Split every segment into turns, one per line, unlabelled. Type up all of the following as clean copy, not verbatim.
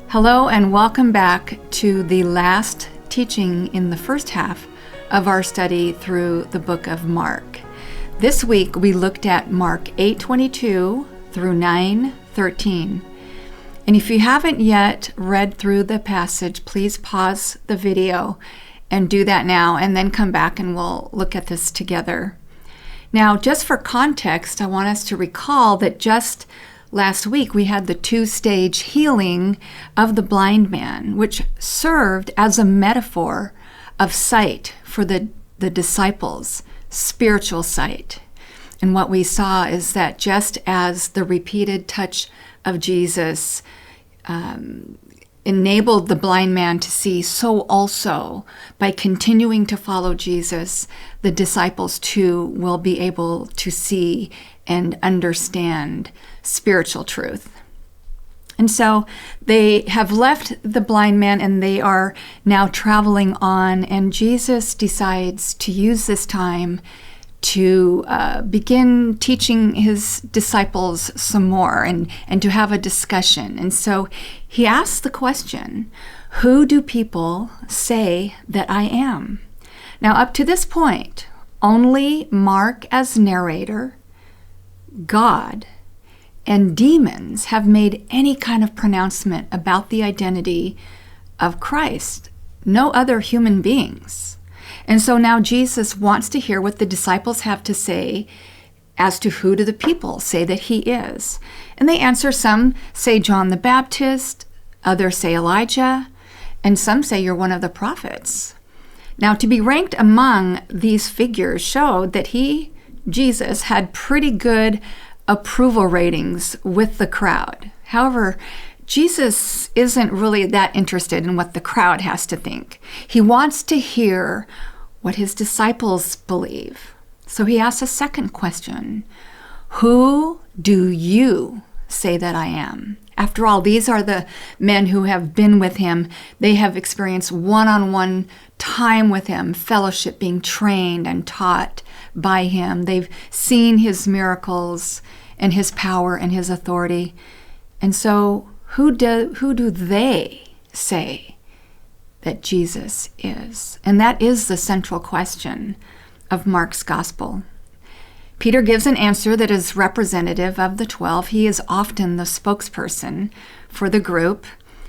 Hello and welcome back to the last teaching in the first half of our study through the book of Mark. This week we looked at Mark 8:22 through 9:13. And if you haven't yet read through the passage, please pause the video and do that now, and then come back and we'll look at this together. Now, just for context, I want us to recall that just last week we had the two-stage healing of the blind man, which served as a metaphor of sight for the disciples, spiritual sight. And what we saw is that just as the repeated touch of Jesus enabled the blind man to see, so also by continuing to follow Jesus, the disciples too will be able to see and understand spiritual truth. And so they have left the blind man and they are now traveling on, and Jesus decides to use this time to begin teaching his disciples some more and to have a discussion. And so he asks the question, who do people say that I am? Now, up to this point, only Mark as narrator, God, and demons have made any kind of pronouncement about the identity of Christ. No other human beings. And so now Jesus wants to hear what the disciples have to say as to who do the people say that he is. And they answer, some say John the Baptist, others say Elijah, and some say you're one of the prophets. Now, to be ranked among these figures showed that Jesus, had pretty good approval ratings with the crowd. However, Jesus isn't really that interested in what the crowd has to think. He wants to hear what his disciples believe. So he asks a second question. Who do you say that I am? After all, these are the men who have been with him. They have experienced one-on-one time with him, fellowship, being trained and taught by him. They've seen his miracles and his power and his authority. And so who do they say that Jesus is? And that is the central question of Mark's gospel. Peter gives an answer that is representative of the 12. He is often the spokesperson for the group,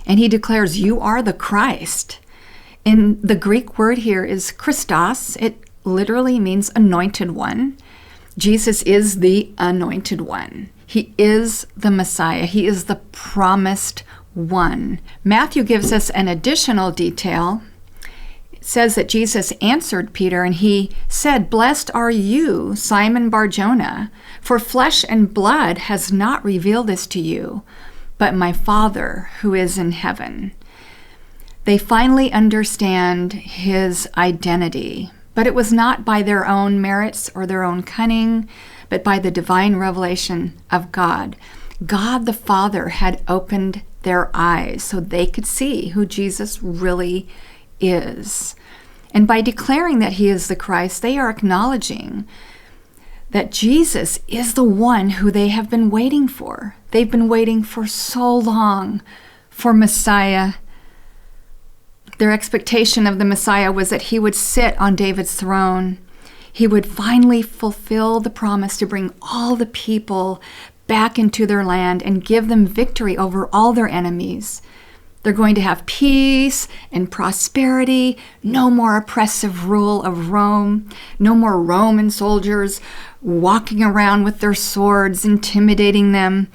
and he declares, you are the Christ. And the Greek word here is Christos. It literally means anointed one. Jesus is the anointed one. He is the Messiah. He is the promised one. Matthew gives us an additional detail. It says that Jesus answered Peter and he said, blessed are you, Simon Bar-Jonah, for flesh and blood has not revealed this to you, but my Father who is in heaven. They finally understand his identity, but it was not by their own merits or their own cunning, but by the divine revelation of God. God the Father had opened their eyes so they could see who Jesus really is. And by declaring that he is the Christ, they are acknowledging that Jesus is the one who they have been waiting for. They've been waiting for so long for Messiah. Their expectation of the Messiah was that he would sit on David's throne. He would finally fulfill the promise to bring all the people back into their land and give them victory over all their enemies. They're going to have peace and prosperity, no more oppressive rule of Rome, no more Roman soldiers walking around with their swords, intimidating them.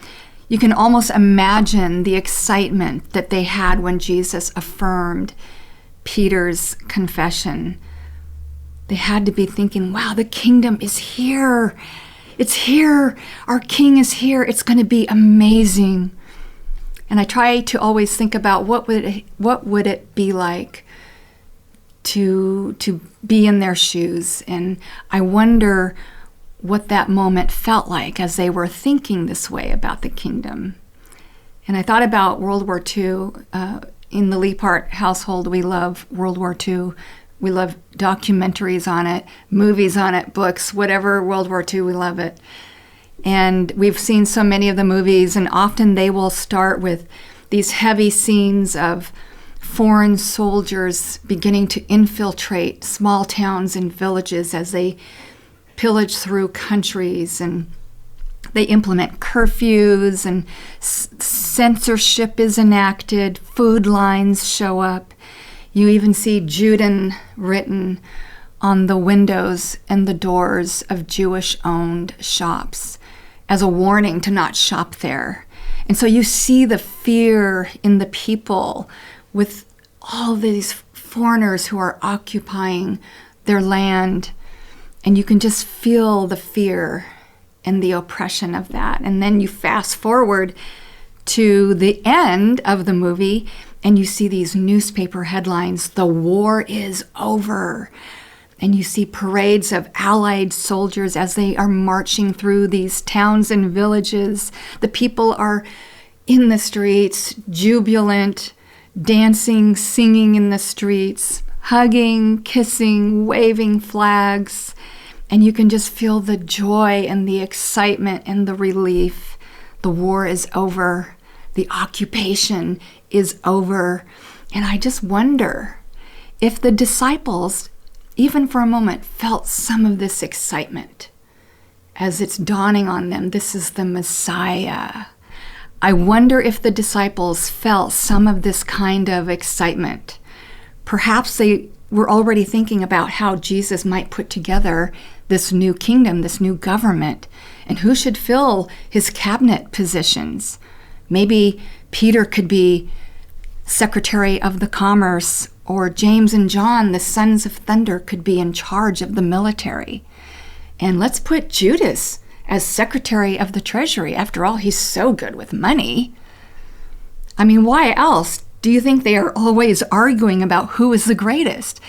You can almost imagine the excitement that they had when Jesus affirmed Peter's confession. They had to be thinking, wow, the kingdom is here. It's here. Our king is here. It's going to be amazing. And I try to always think about what would it be like to be in their shoes. And I wonder what that moment felt like as they were thinking this way about the kingdom. And I thought about World War II. In the Liepart household, we love World War II. We love documentaries on it, movies on it, books, whatever World War II, we love it. And we've seen so many of the movies, and often they will start with these heavy scenes of foreign soldiers beginning to infiltrate small towns and villages as they pillage through countries, and they implement curfews, and censorship is enacted, food lines show up. You even see Juden written on the windows and the doors of Jewish-owned shops as a warning to not shop there. And so you see the fear in the people with all these foreigners who are occupying their land, and you can just feel the fear and the oppression of that. And then you fast forward to the end of the movie, and you see these newspaper headlines, "The war is over." And you see parades of Allied soldiers as they are marching through these towns and villages. The people are in the streets, jubilant, dancing, singing in the streets, hugging, kissing, waving flags. And you can just feel the joy and the excitement and the relief. The war is over. The occupation is over. And I just wonder if the disciples, even for a moment, felt some of this excitement as it's dawning on them. This is the Messiah. I wonder if the disciples felt some of this kind of excitement. Perhaps they were already thinking about how Jesus might put together this new kingdom, this new government, and who should fill his cabinet positions. Maybe Peter could be Secretary of the Commerce, or James and John, the sons of thunder, could be in charge of the military. And let's put Judas as Secretary of the Treasury. After all, he's so good with money. I mean, why else do you think they are always arguing about who is the greatest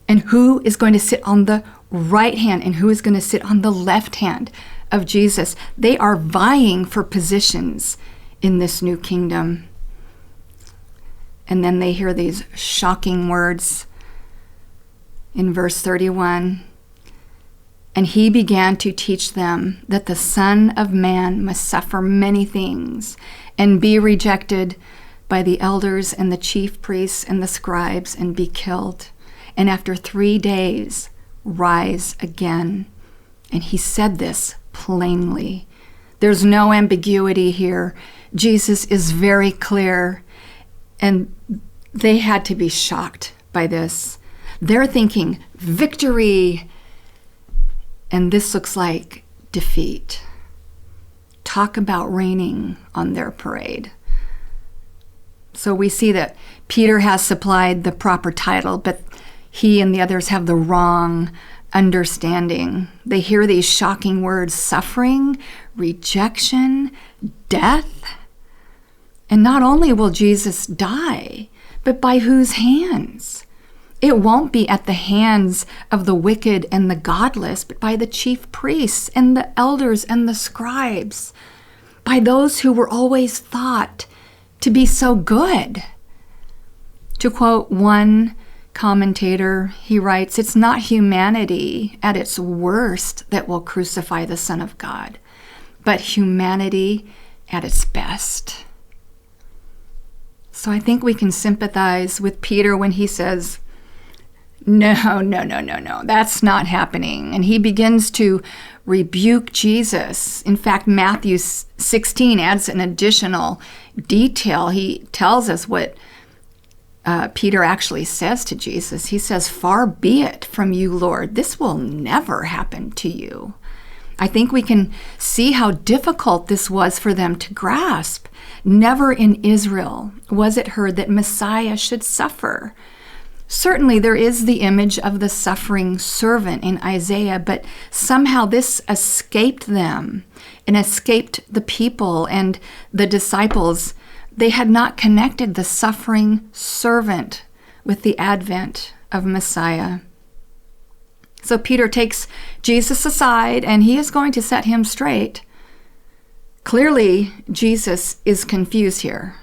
and who is going to sit on the right hand and who is going to sit on the left hand of Jesus? They are vying for positions in this new kingdom. And then they hear these shocking words in verse 31. And he began to teach them that the Son of Man must suffer many things and be rejected by the elders and the chief priests and the scribes and be killed, and after 3 days rise again. And he said this plainly. There's no ambiguity here. Jesus is very clear. And they had to be shocked by this. They're thinking victory, and this looks like defeat. Talk about raining on their parade. So we see that Peter has supplied the proper title, but he and the others have the wrong understanding. They hear these shocking words: suffering, rejection, death. And not only will Jesus die, but by whose hands? It won't be at the hands of the wicked and the godless, but by the chief priests and the elders and the scribes, by those who were always thought to be so good. To quote one commentator, he writes, "It's not humanity at its worst that will crucify the Son of God, but humanity at its best." So I think we can sympathize with Peter when he says, no, that's not happening. And he begins to rebuke Jesus. In fact, Matthew 16 adds an additional detail. He tells us what Peter actually says to Jesus. He says, "Far be it from you, Lord. This will never happen to you." I think we can see how difficult this was for them to grasp. Never in Israel was it heard that Messiah should suffer. Certainly there is the image of the suffering servant in Isaiah, but somehow this escaped them and escaped the people and the disciples. They had not connected the suffering servant with the advent of Messiah. So Peter takes Jesus aside and he is going to set him straight. Clearly, Jesus is confused here.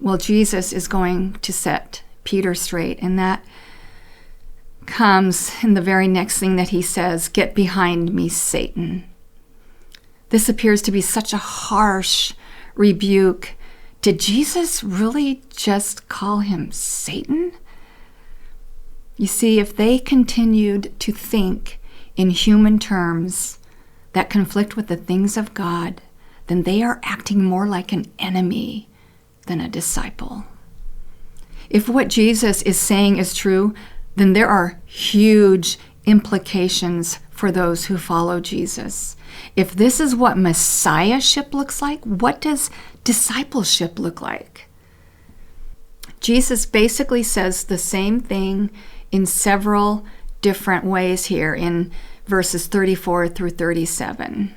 Well, Jesus is going to set Peter straight, and that comes in the very next thing that he says, "Get behind me, Satan." This appears to be such a harsh rebuke did Jesus really just call him Satan? You see, if they continued to think in human terms that conflict with the things of God, then they are acting more like an enemy than a disciple. If what Jesus is saying is true, then there are huge implications for those who follow Jesus. If this is what messiahship looks like, what does discipleship look like? Jesus basically says the same thing in several different ways here in verses 34 through 37.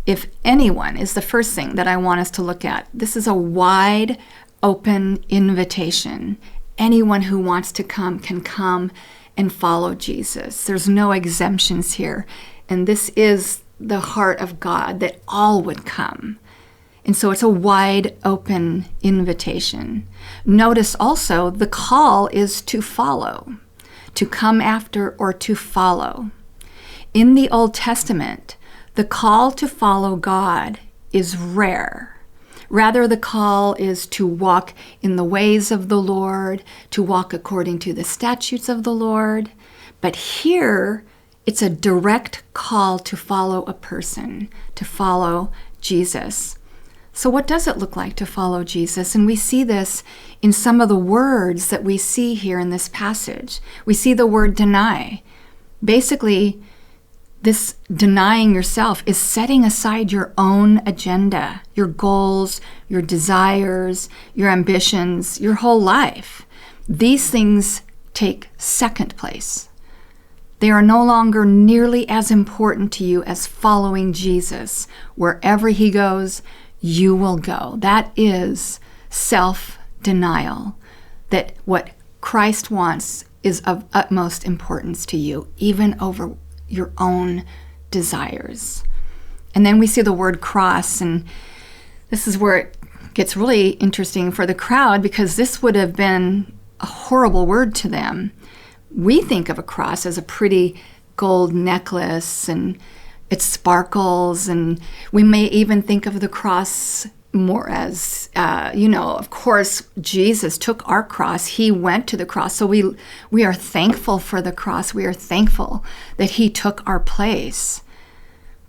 If anyone is the first thing that I want us to look at. This is a wide open invitation. Anyone who wants to come can come and follow Jesus. There's no exemptions here. And this is the heart of God, that all would come. And so it's a wide open invitation. Notice also the call is to follow, to come after or to follow. In the Old Testament, the call to follow God is rare. Rather, the call is to walk in the ways of the Lord, to walk according to the statutes of the Lord. But here, it's a direct call to follow a person, to follow Jesus. So what does it look like to follow Jesus? And we see this in some of the words that we see here in this passage. We see the word deny. Basically, this denying yourself is setting aside your own agenda, your goals, your desires, your ambitions, your whole life. These things take second place. They are no longer nearly as important to you as following Jesus. Wherever he goes, you will go. That is self-denial, that what Christ wants is of utmost importance to you, even over your own desires. And then we see the word cross, and this is where it gets really interesting for the crowd, because this would have been a horrible word to them. We think of a cross as a pretty gold necklace, and it sparkles, and we may even think of the cross more as, of course, Jesus took our cross. He went to the cross. So we are thankful for the cross. We are thankful that he took our place.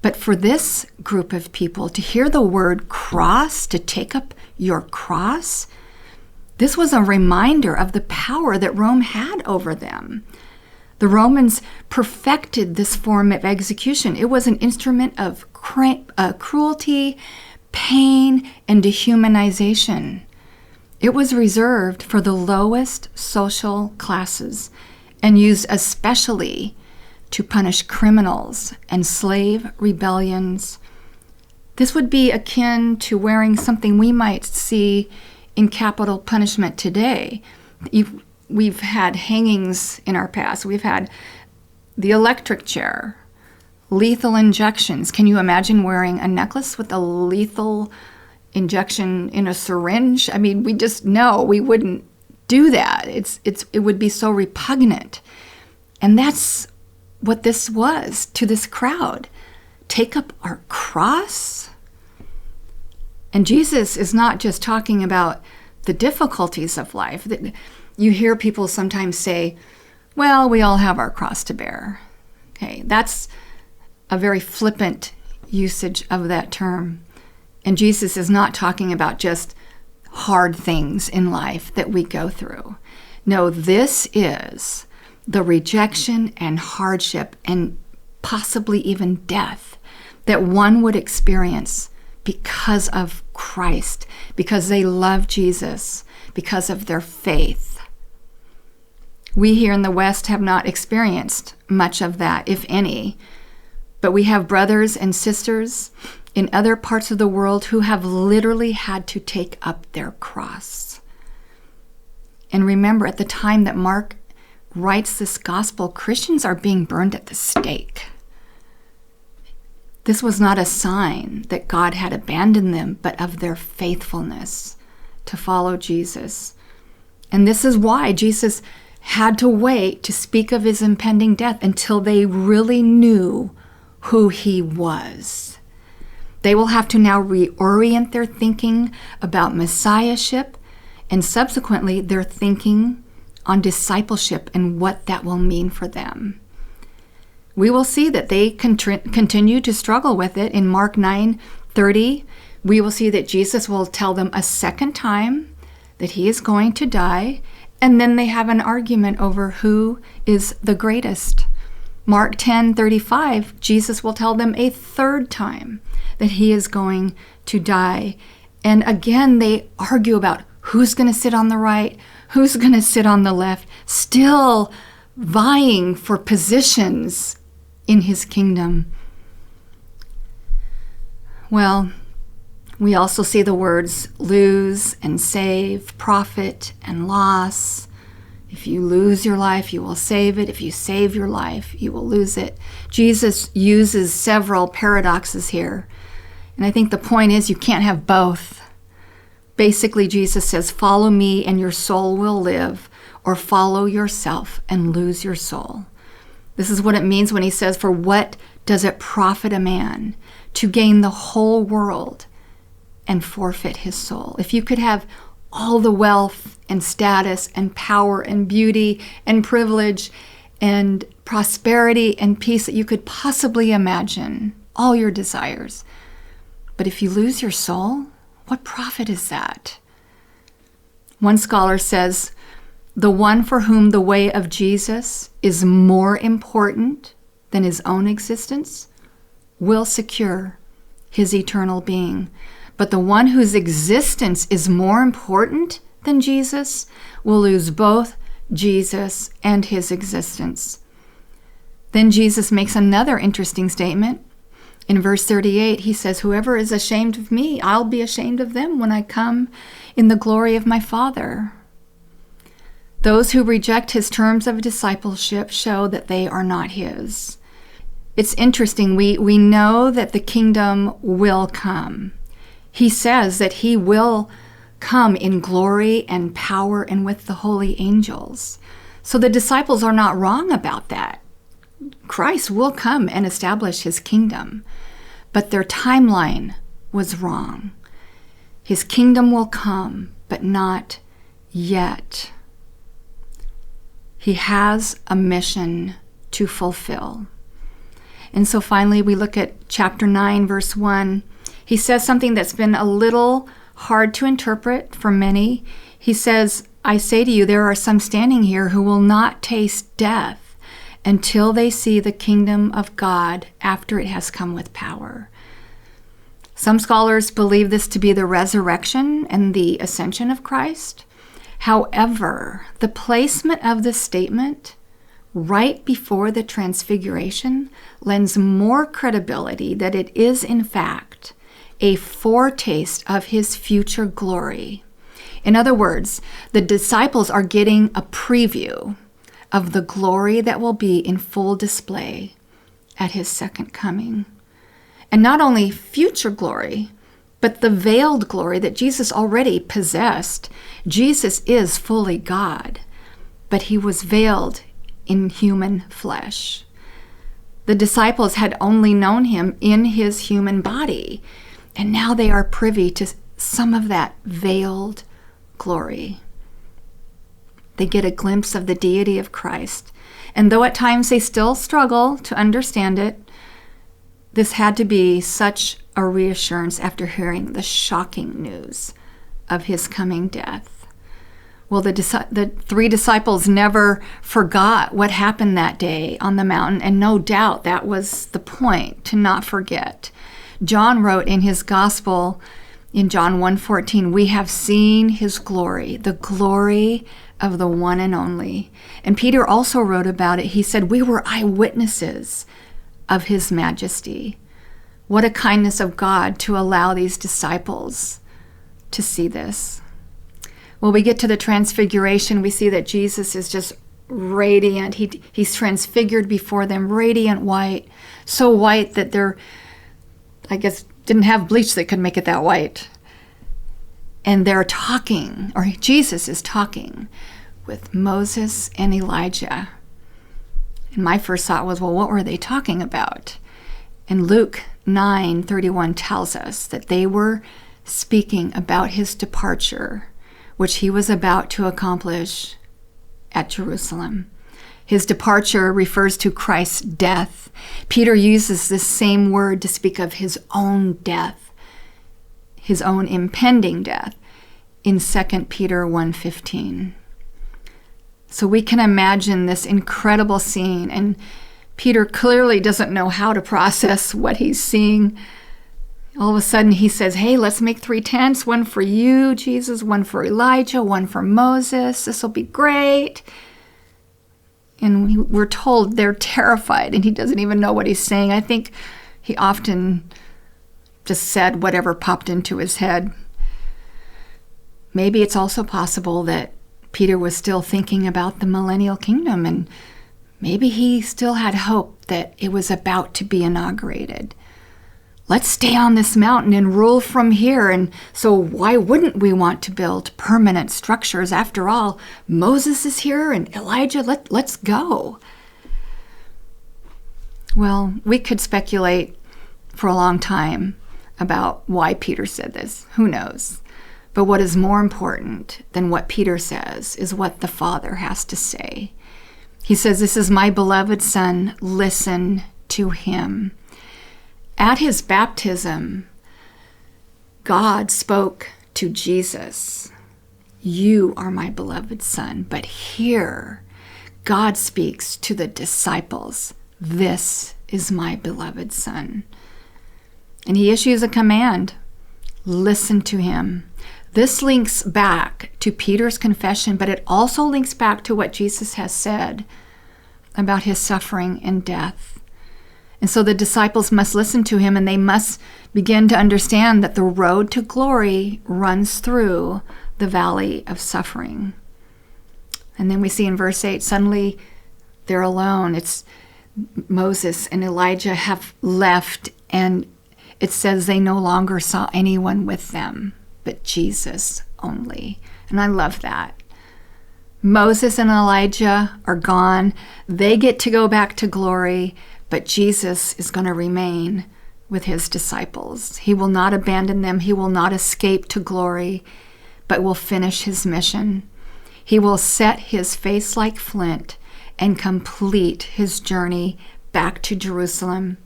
But for this group of people, to hear the word cross, to take up your cross, this was a reminder of the power that Rome had over them. The Romans perfected this form of execution. It was an instrument of cruelty, pain, and dehumanization. It was reserved for the lowest social classes and used especially to punish criminals and slave rebellions. This would be akin to wearing something we might see in capital punishment today. We've had hangings in our past. We've had the electric chair, lethal injections. Can you imagine wearing a necklace with a lethal injection in a syringe? I mean, we just know we wouldn't do that. It would be so repugnant. And that's what this was to this crowd. Take up our cross? And Jesus is not just talking about the difficulties of life. You hear people sometimes say, well, we all have our cross to bear. Okay, that's a very flippant usage of that term. And Jesus is not talking about just hard things in life that we go through. No, this is the rejection and hardship and possibly even death that one would experience because of Christ, because they love Jesus, because of their faith. We here in the West have not experienced much of that, if any, but we have brothers and sisters in other parts of the world who have literally had to take up their cross. And remember, at the time that Mark writes this gospel, Christians are being burned at the stake. This was not a sign that God had abandoned them, but of their faithfulness to follow Jesus. And this is why Jesus had to wait to speak of his impending death until they really knew who he was. They will have to now reorient their thinking about messiahship and subsequently their thinking on discipleship and what that will mean for them. We will see that they continue to struggle with it. In Mark 9:30, we will see that Jesus will tell them a second time that he is going to die, and then they have an argument over who is the greatest. Mark 10:35, Jesus will tell them a third time that he is going to die. And again, they argue about who's going to sit on the right, who's going to sit on the left, still vying for positions in his kingdom. Well, we also see the words lose and save, profit and loss. If you lose your life, you will save it. If you save your life, you will lose it. Jesus uses several paradoxes here. And I think the point is you can't have both. Basically, Jesus says, follow me and your soul will live, or follow yourself and lose your soul. This is what it means when he says, for what does it profit a man to gain the whole world and forfeit his soul? If you could have all the wealth and status and power and beauty and privilege and prosperity and peace that you could possibly imagine, all your desires, but if you lose your soul, what profit is that? One scholar says, the one for whom the way of Jesus is more important than his own existence will secure his eternal being. But the one whose existence is more important than Jesus will lose both Jesus and his existence. Then Jesus makes another interesting statement. In verse 38, he says, whoever is ashamed of me, I'll be ashamed of them when I come in the glory of my Father. Those who reject his terms of discipleship show that they are not his. It's interesting. We know that the kingdom will come. He says that he will come in glory and power and with the holy angels. So the disciples are not wrong about that. Christ will come and establish his kingdom, but their timeline was wrong. His kingdom will come, but not yet. He has a mission to fulfill. And so finally, we look at chapter 9, verse 1. He says something that's been a little hard to interpret for many. He says, I say to you, there are some standing here who will not taste death until they see the kingdom of God after it has come with power. Some scholars believe this to be the resurrection and the ascension of Christ. However, the placement of this statement right before the transfiguration lends more credibility that it is, in fact, a foretaste of his future glory. In other words, the disciples are getting a preview of the glory that will be in full display at his second coming. And not only future glory, but the veiled glory that Jesus already possessed. Jesus is fully God, but he was veiled in human flesh. The disciples had only known him in his human body, and now they are privy to some of that veiled glory. They get a glimpse of the deity of Christ. And though at times they still struggle to understand it, this had to be such a reassurance after hearing the shocking news of his coming death. Well, the three disciples never forgot what happened that day on the mountain, and no doubt that was the point, to not forget. John wrote in his gospel in John 1:14, we have seen his glory, the glory of the one and only. And Peter also wrote about it. He said, we were eyewitnesses of his majesty. What a kindness of God to allow these disciples to see this. When we get to the transfiguration, we see that Jesus is just radiant. He's transfigured before them, radiant white, so white that they're, I guess, didn't have bleach that could make it that white. And they're talking, or Jesus is talking with Moses and Elijah. And my first thought was, well, what were they talking about? And Luke 9:31 tells us that they were speaking about his departure, which he was about to accomplish at Jerusalem. His departure refers to Christ's death. Peter uses this same word to speak of his own death, his own impending death, in 2 Peter 1:15. So we can imagine this incredible scene, and Peter clearly doesn't know how to process what he's seeing. All of a sudden he says, hey, let's make 3 tents, one for you, Jesus, one for Elijah, one for Moses. This will be great. And we're told they're terrified, and he doesn't even know what he's saying. I think he often just said whatever popped into his head. Maybe it's also possible that Peter was still thinking about the millennial kingdom, and maybe he still had hope that it was about to be inaugurated. Let's stay on this mountain and rule from here, and so why wouldn't we want to build permanent structures? After all, Moses is here and Elijah, let's go. Well, we could speculate for a long time about why Peter said this. Who knows? But what is more important than what Peter says is what the Father has to say. He says, this is my beloved Son, listen to him. At his baptism, God spoke to Jesus, you are my beloved Son. But here, God speaks to the disciples, this is my beloved Son. And he issues a command, listen to him. This links back to Peter's confession, but it also links back to what Jesus has said about his suffering and death. And so the disciples must listen to him, and they must begin to understand that the road to glory runs through the valley of suffering. And then we see in verse 8, suddenly they're alone. It's Moses and Elijah have left, and it says they no longer saw anyone with them but Jesus only. And I love that. Moses and Elijah are gone. They get to go back to glory, but Jesus is going to remain with his disciples. He will not abandon them. He will not escape to glory, but will finish his mission. He will set his face like flint and complete his journey back to Jerusalem,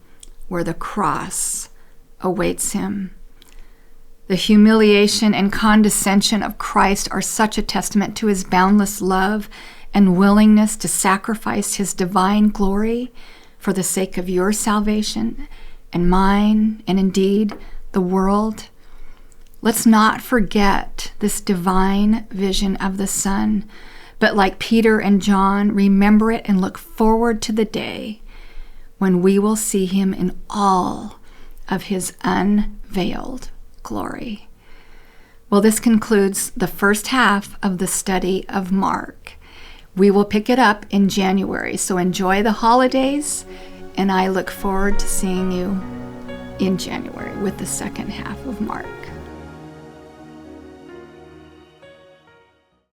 where the cross awaits him. The humiliation and condescension of Christ are such a testament to his boundless love and willingness to sacrifice his divine glory for the sake of your salvation and mine, and indeed the world. Let's not forget this divine vision of the Son, but like Peter and John, remember it and look forward to the day when we will see him in all of his unveiled glory. Well, this concludes the first half of the study of Mark. We will pick it up in January, so enjoy the holidays, and I look forward to seeing you in January with the second half of Mark.